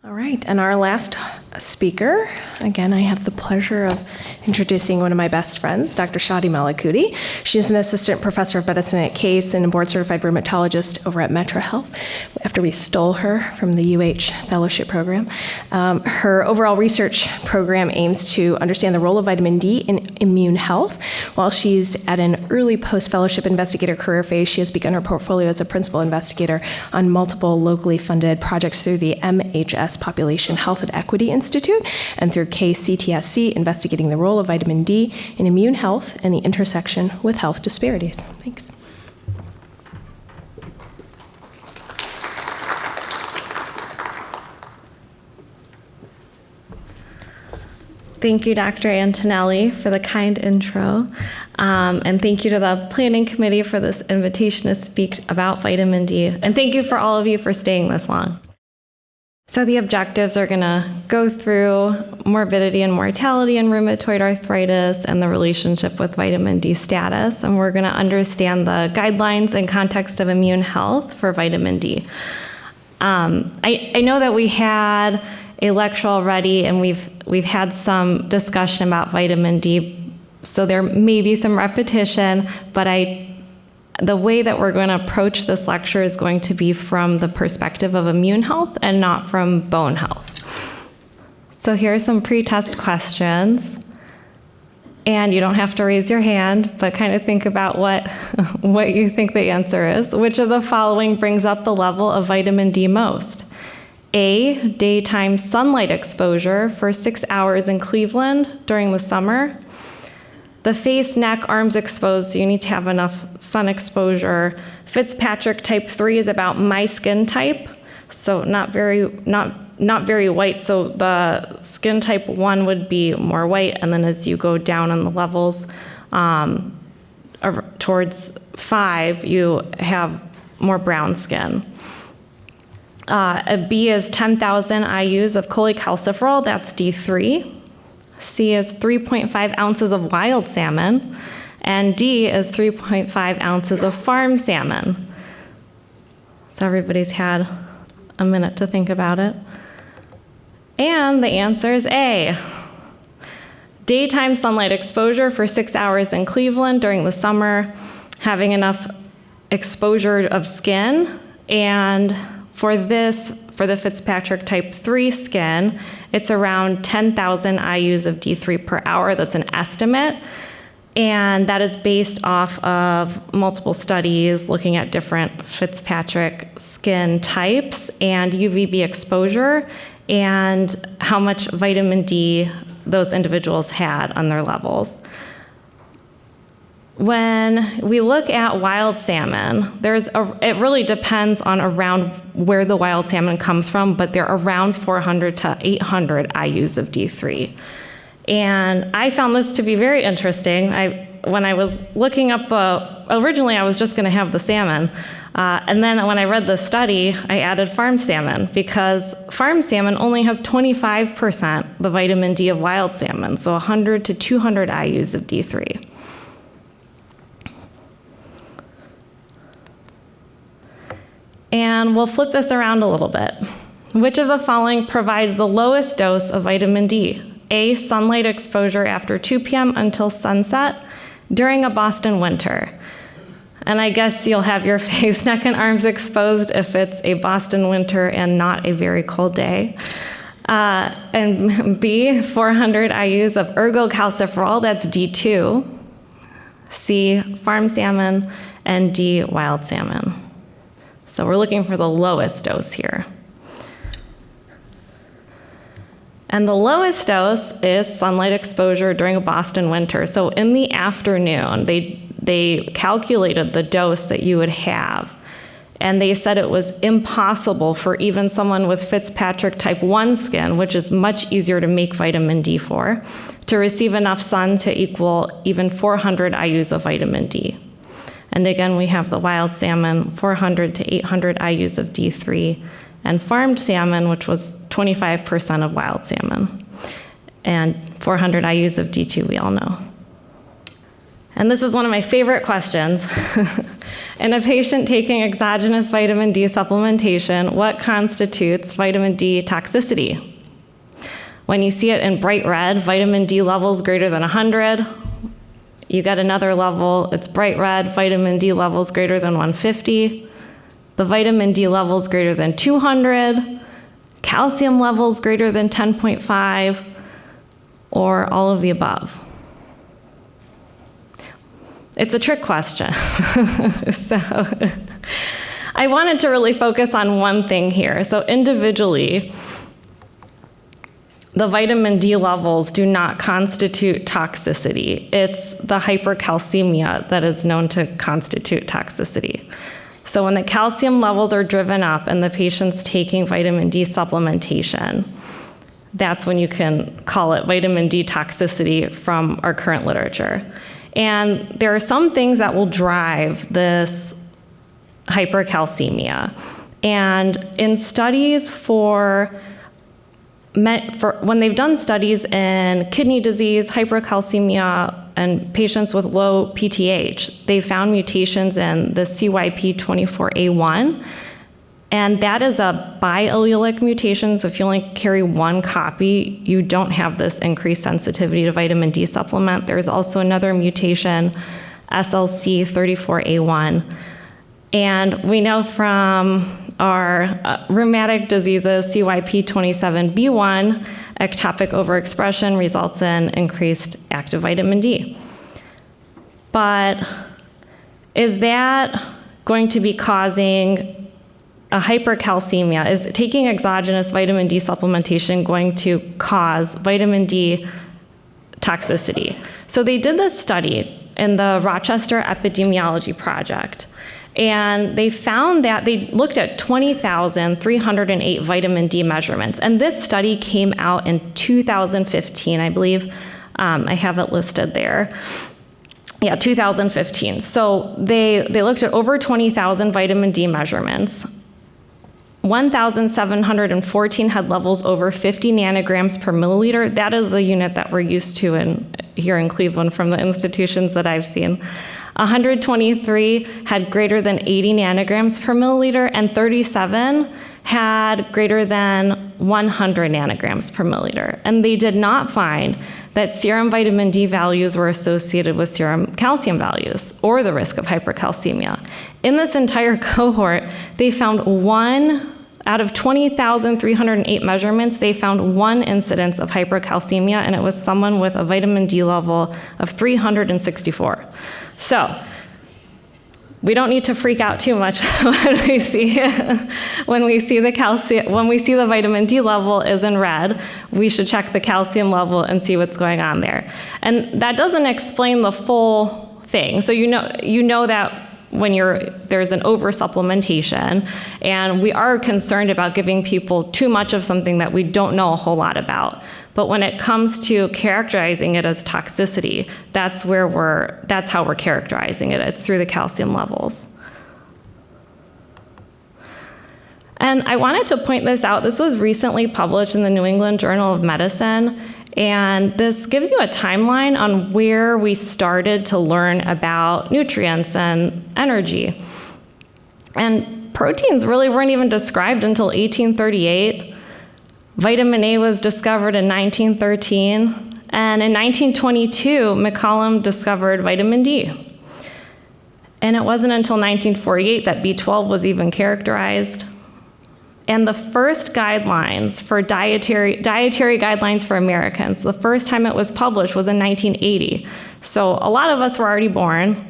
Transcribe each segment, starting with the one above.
All right, and our last speaker, again, I have the pleasure of introducing one of my best friends, Dr. Shahdi Malakooti. She's an assistant professor of medicine at Case and a board-certified rheumatologist over at Metro Health after we stole her from the UH fellowship program. Her overall research program aims to understand the role of vitamin D in immune health. While she's at an early post-fellowship investigator career phase, she has begun her portfolio as a principal investigator on multiple locally funded projects through the MHS Population Health and Equity Institute and through KCTSC, investigating the role of vitamin D in immune health and the intersection with health disparities. Thanks. Thank you, Dr. Antonelli, for the kind intro. And thank you to the Planning Committee for this invitation to speak about vitamin D. And thank you for all of you for staying this long. So the objectives are going to go through morbidity and mortality in rheumatoid arthritis and the relationship with vitamin D status. And we're going to understand the guidelines and context of immune health for vitamin D. I know that we had a lecture already, and we've had some discussion about vitamin D, so there may be some repetition, but the way that we're going to approach this lecture is going to be from the perspective of immune health and not from bone health. So here are some pre-test questions, and you don't have to raise your hand, but kind of think about what you think the answer is. Which of the following brings up the level of vitamin D most? A, daytime sunlight exposure for 6 hours in Cleveland during the summer. The face, neck, arms exposed, so you need to have enough sun exposure. Fitzpatrick type 3 is about my skin type, so not very white, so the skin type 1 would be more white, and then as you go down on the levels towards 5, you have more brown skin. A B is 10,000 IUs of cholecalciferol, that's D3. C is 3.5 ounces of wild salmon, and D is 3.5 ounces of farm salmon. So everybody's had a minute to think about it. And the answer is A. Daytime sunlight exposure for 6 hours in Cleveland during the summer, having enough exposure of skin, and for the Fitzpatrick type 3 skin, it's around 10,000 IUs of D3 per hour. That's an estimate. And that is based off of multiple studies looking at different Fitzpatrick skin types and UVB exposure and how much vitamin D those individuals had on their levels. When we look at wild salmon, it really depends on around where the wild salmon comes from, but they're around 400 to 800 IUs of D3. And I found this to be very interesting. When I was looking up originally I was just going to have the salmon, and then when I read the study, I added farm salmon, because farm salmon only has 25% the vitamin D of wild salmon, so 100 to 200 IUs of D3. And we'll flip this around a little bit. Which of the following provides the lowest dose of vitamin D? A, sunlight exposure after 2 p.m. until sunset during a Boston winter. And I guess you'll have your face, neck, and arms exposed if it's a Boston winter and not a very cold day. And B, 400 IUs of ergocalciferol, that's D2. C, farm salmon, and D, wild salmon. So we're looking for the lowest dose here. And the lowest dose is sunlight exposure during a Boston winter. So in the afternoon, they calculated the dose that you would have. And they said it was impossible for even someone with Fitzpatrick type 1 skin, which is much easier to make vitamin D for, to receive enough sun to equal even 400 IUs of vitamin D. And again, we have the wild salmon, 400 to 800 IUs of D3, and farmed salmon, which was 25% of wild salmon, and 400 IUs of D2, we all know. And this is one of my favorite questions. In a patient taking exogenous vitamin D supplementation, what constitutes vitamin D toxicity? When you see it in bright red, vitamin D levels greater than 100. You get another level, it's bright red, vitamin D levels greater than 150. The vitamin D levels greater than 200. Calcium levels greater than 10.5, or all of the above. It's a trick question. So I wanted to really focus on one thing here. So individually, the vitamin D levels do not constitute toxicity. It's the hypercalcemia that is known to constitute toxicity. So when the calcium levels are driven up and the patient's taking vitamin D supplementation, that's when you can call it vitamin D toxicity from our current literature. And there are some things that will drive this hypercalcemia. And in studies when they've done studies in kidney disease, hypercalcemia, and patients with low PTH, they found mutations in the CYP24A1, and that is a biallelic mutation, so if you only carry one copy, you don't have this increased sensitivity to vitamin D supplement. There's also another mutation, SLC34A1, and we know from our rheumatic diseases, CYP27B1, ectopic overexpression results in increased active vitamin D. But is that going to be causing a hypercalcemia? Is taking exogenous vitamin D supplementation going to cause vitamin D toxicity? So they did this study in the Rochester Epidemiology Project. And they found that they looked at 20,308 vitamin D measurements. And this study came out in 2015, I believe. I have it listed there. Yeah, 2015. So they looked at over 20,000 vitamin D measurements. 1,714 had levels over 50 nanograms per milliliter. That is the unit that we're used to here in Cleveland from the institutions that I've seen. 123 had greater than 80 nanograms per milliliter, and 37 had greater than 100 nanograms per milliliter. And they did not find that serum vitamin D values were associated with serum calcium values or the risk of hypercalcemia. In this entire cohort, they found one out of 20,308 measurements, they found one incidence of hypercalcemia, and it was someone with a vitamin D level of 364. So we don't need to freak out too much when we see the vitamin D level is in red. We should check the calcium level and see what's going on there. And that doesn't explain the full thing. So you know that when there's an oversupplementation, and we are concerned about giving people too much of something that we don't know a whole lot about. But when it comes to characterizing it as toxicity, that's how we're characterizing it. It's through the calcium levels. And I wanted to point this out. This was recently published in the New England Journal of Medicine. And this gives you a timeline on where we started to learn about nutrients and energy. And proteins really weren't even described until 1838. Vitamin A was discovered in 1913. And in 1922, McCollum discovered vitamin D. And it wasn't until 1948 that B12 was even characterized. And the first guidelines for dietary guidelines for Americans, the first time it was published was in 1980. So a lot of us were already born,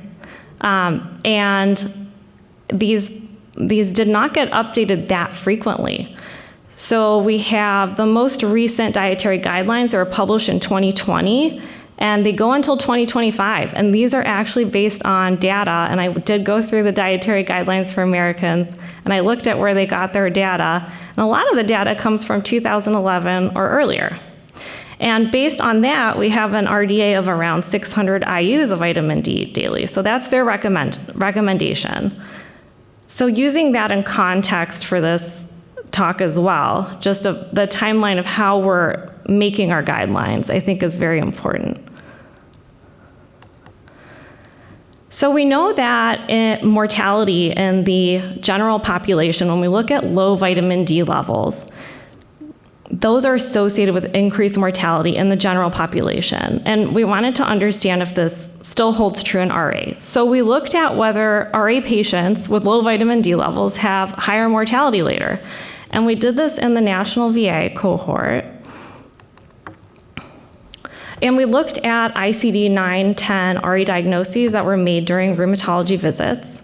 and these did not get updated that frequently. So we have the most recent dietary guidelines that were published in 2020, and they go until 2025. And these are actually based on data, and I did go through the dietary guidelines for Americans, and I looked at where they got their data, and a lot of the data comes from 2011 or earlier. And based on that, we have an RDA of around 600 IUs of vitamin D daily. So that's their recommendation. So using that in context for this talk as well, just the timeline of how we're making our guidelines, I think is very important. So we know that mortality in the general population, when we look at low vitamin D levels, those are associated with increased mortality in the general population. And we wanted to understand if this still holds true in RA. So we looked at whether RA patients with low vitamin D levels have higher mortality later. And we did this in the national VA cohort. And we looked at ICD-9, 10 RA diagnoses that were made during rheumatology visits.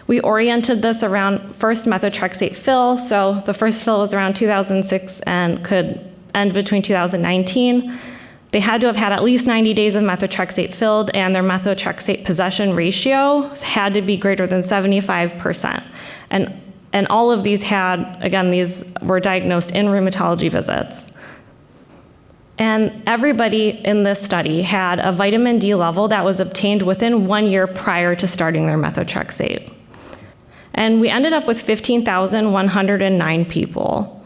We oriented this around first methotrexate fill, so the first fill was around 2006 and could end between 2019. They had to have had at least 90 days of methotrexate filled, and their methotrexate possession ratio had to be greater than 75%. And all of these had, again, these were diagnosed in rheumatology visits. And everybody in this study had a vitamin D level that was obtained within 1 year prior to starting their methotrexate. And we ended up with 15,109 people.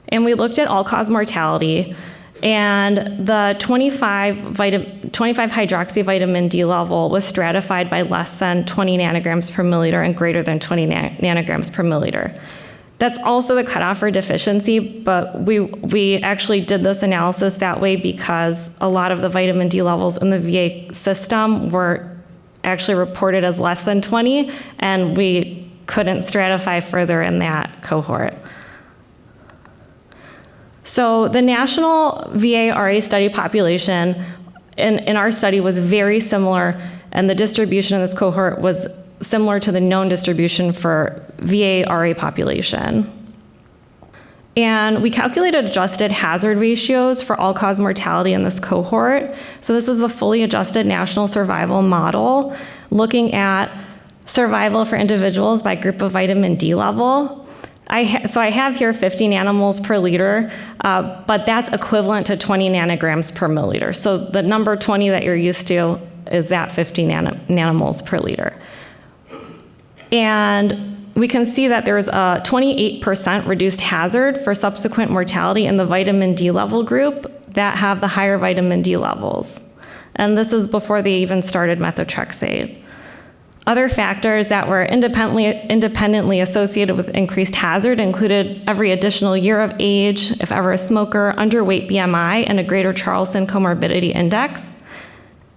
And we looked at all-cause mortality, and the 25 hydroxy vitamin D level was stratified by less than 20 nanograms per milliliter and greater than 20 nanograms per milliliter. That's also the cutoff for deficiency, but we actually did this analysis that way because a lot of the vitamin D levels in the VA system were actually reported as less than 20, and we couldn't stratify further in that cohort. So the national VA RA study population in our study was very similar, and the distribution in this cohort was similar to the known distribution for VA RA population. And we calculated adjusted hazard ratios for all-cause mortality in this cohort. So this is a fully adjusted national survival model looking at survival for individuals by group of vitamin D level. So I have here 50 nanomoles per liter, but that's equivalent to 20 nanograms per milliliter. So the number 20 that you're used to is that 50 nanomoles per liter. And we can see that there's a 28% reduced hazard for subsequent mortality in the vitamin D level group that have the higher vitamin D levels. And this is before they even started methotrexate. Other factors that were independently associated with increased hazard included every additional year of age, if ever a smoker, underweight BMI, and a greater Charlson comorbidity index.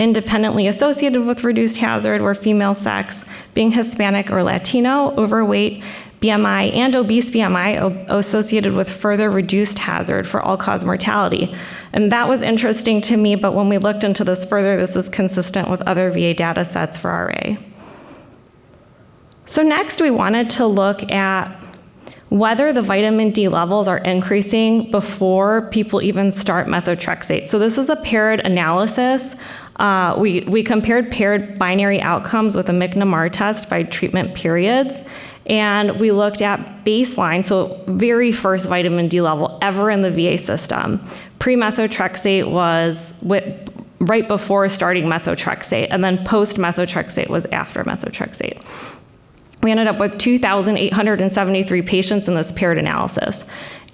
Independently associated with reduced hazard were female sex, being Hispanic or Latino, overweight, BMI, and obese BMI associated with further reduced hazard for all-cause mortality. And that was interesting to me, but when we looked into this further, this is consistent with other VA data sets for RA. So next, we wanted to look at whether the vitamin D levels are increasing before people even start methotrexate. So this is a paired analysis. We compared paired binary outcomes with a McNamara test by treatment periods, and we looked at baseline, so very first vitamin D level ever in the VA system. Pre-methotrexate was right before starting methotrexate, and then post-methotrexate was after methotrexate. We ended up with 2,873 patients in this paired analysis.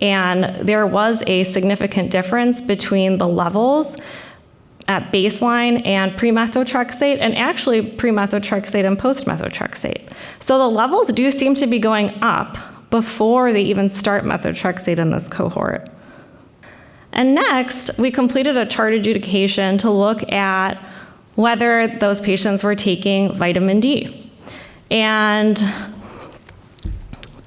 And there was a significant difference between the levels at baseline and pre-methotrexate, and actually pre-methotrexate and post-methotrexate. So the levels do seem to be going up before they even start methotrexate in this cohort. And next, we completed a chart adjudication to look at whether those patients were taking vitamin D. And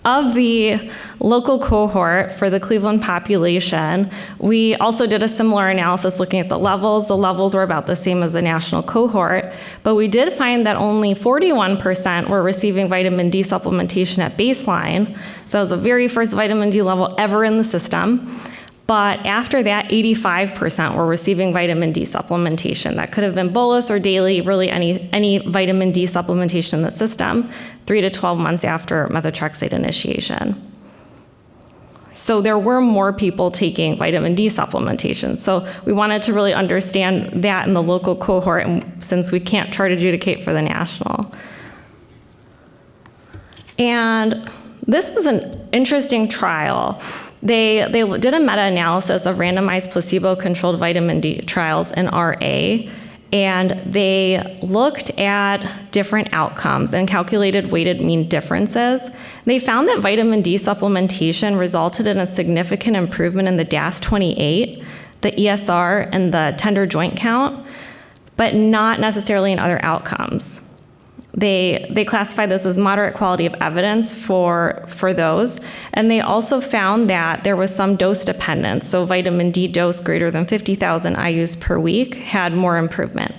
of the local cohort for the Cleveland population, we also did a similar analysis looking at the levels. The levels were about the same as the national cohort, but we did find that only 41% were receiving vitamin D supplementation at baseline. So it was the very first vitamin D level ever in the system. But after that, 85% were receiving vitamin D supplementation. That could have been bolus or daily, really any vitamin D supplementation in the system, 3 to 12 months after methotrexate initiation. So there were more people taking vitamin D supplementation. So we wanted to really understand that in the local cohort, and since we can't chart adjudicate for the national. And this was an interesting trial. They did a meta-analysis of randomized placebo-controlled vitamin D trials in RA, And they looked at different outcomes and calculated weighted mean differences. They found that vitamin D supplementation resulted in a significant improvement in the DAS28, the ESR, and the tender joint count, but not necessarily in other outcomes. They classified this as moderate quality of evidence for those, and they also found that there was some dose dependence. So vitamin D dose greater than 50,000 IUs per week had more improvement.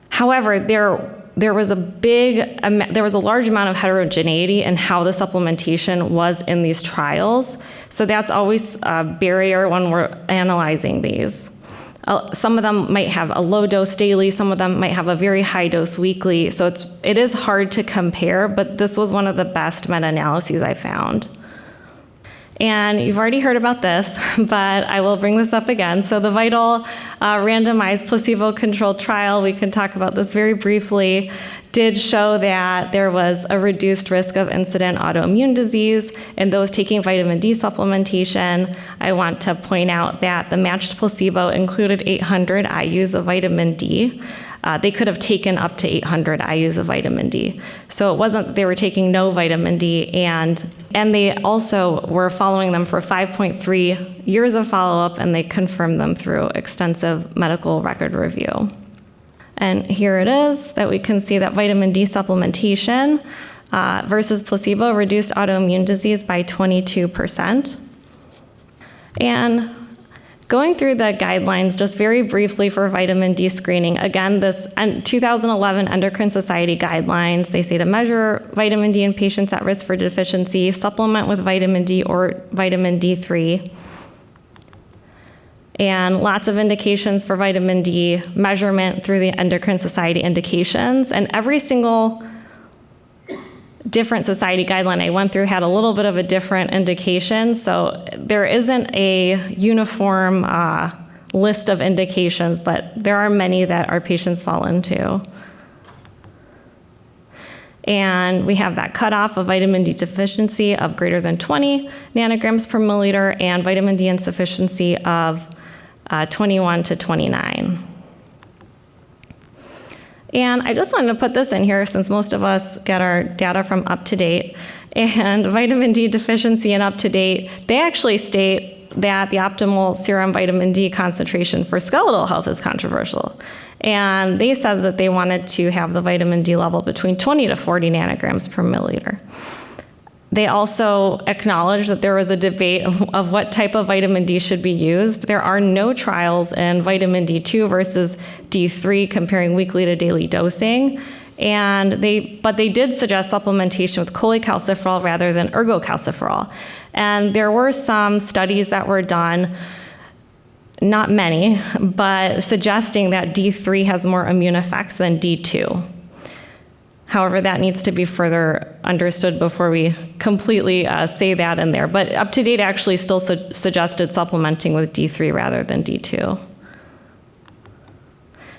However, there was a large amount of heterogeneity in how the supplementation was in these trials. So that's always a barrier when we're analyzing these. Some of them might have a low dose daily, some of them might have a very high dose weekly. So it is hard to compare, but this was one of the best meta-analyses I found. And you've already heard about this, but I will bring this up again. So the VITAL randomized placebo-controlled trial, we can talk about this very briefly, did show that there was a reduced risk of incident autoimmune disease in those taking vitamin D supplementation. I want to point out that the matched placebo included 800 IUs of vitamin D. They could have taken up to 800 IUs of vitamin D. So it wasn't that they were taking no vitamin D, and they also were following them for 5.3 years of follow-up, and they confirmed them through extensive medical record review. And here it is that we can see that vitamin D supplementation versus placebo reduced autoimmune disease by 22%. And going through the guidelines just very briefly for vitamin D screening, again, this 2011 Endocrine Society guidelines, they say to measure vitamin D in patients at risk for deficiency, supplement with vitamin D or vitamin D3. And lots of indications for vitamin D measurement through the Endocrine Society indications. And every single different society guideline I went through had a little bit of a different indication. So there isn't a uniform list of indications, but there are many that our patients fall into. And we have that cutoff of vitamin D deficiency of greater than 20 nanograms per milliliter and vitamin D insufficiency of 21 to 29. And I just wanted to put this in here since most of us get our data from UpToDate. And vitamin D deficiency in UpToDate, they actually state that the optimal serum vitamin D concentration for skeletal health is controversial. And they said that they wanted to have the vitamin D level between 20 to 40 nanograms per milliliter. They also acknowledged that there was a debate of what type of vitamin D should be used. There are no trials in vitamin D2 versus D3 comparing weekly to daily dosing. But they did suggest supplementation with cholecalciferol rather than ergocalciferol. And there were some studies that were done, not many, but suggesting that D3 has more immune effects than D2. However, that needs to be further understood before we completely say that in there. But UpToDate actually still suggested supplementing with D3 rather than D2.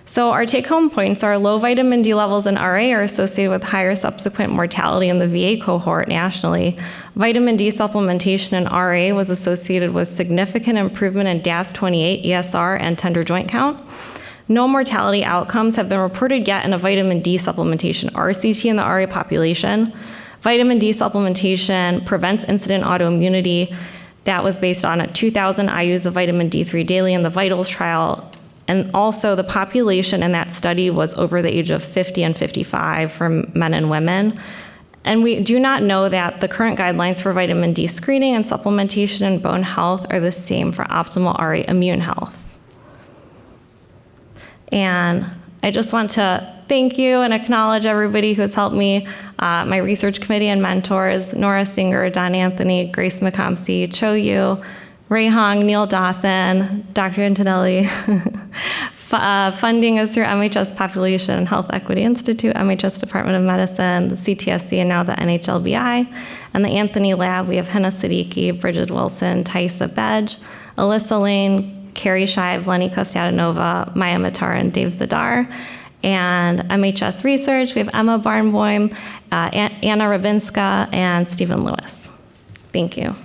So our take-home points are low vitamin D levels in RA are associated with higher subsequent mortality in the VA cohort nationally. Vitamin D supplementation in RA was associated with significant improvement in DAS28, ESR, and tender joint count. No mortality outcomes have been reported yet in a vitamin D supplementation RCT in the RA population. Vitamin D supplementation prevents incident autoimmunity. That was based on 2,000 IUs of vitamin D3 daily in the VITALS trial. And also the population in that study was over the age of 50 and 55 for men and women. And we do not know that the current guidelines for vitamin D screening and supplementation in bone health are the same for optimal RA immune health. And I just want to thank you and acknowledge everybody who has helped me, my research committee and mentors, Nora Singer, Don Anthony, Grace McComsey, Cho Yu, Ray Hong, Neil Dawson, Dr. Antonelli. Funding is through MHS Population and Health Equity Institute, MHS Department of Medicine, the CTSC, and now the NHLBI. And the Anthony Lab, we have Henna Siddiqui, Bridget Wilson, Thaisa Bedge, Alyssa Lane, Carrie Shive, Lenny Kostadinova, Maya Matar, and Dave Zadar. And MHS Research, we have Emma Barnboim, Anna Rabinska, and Stephen Lewis. Thank you.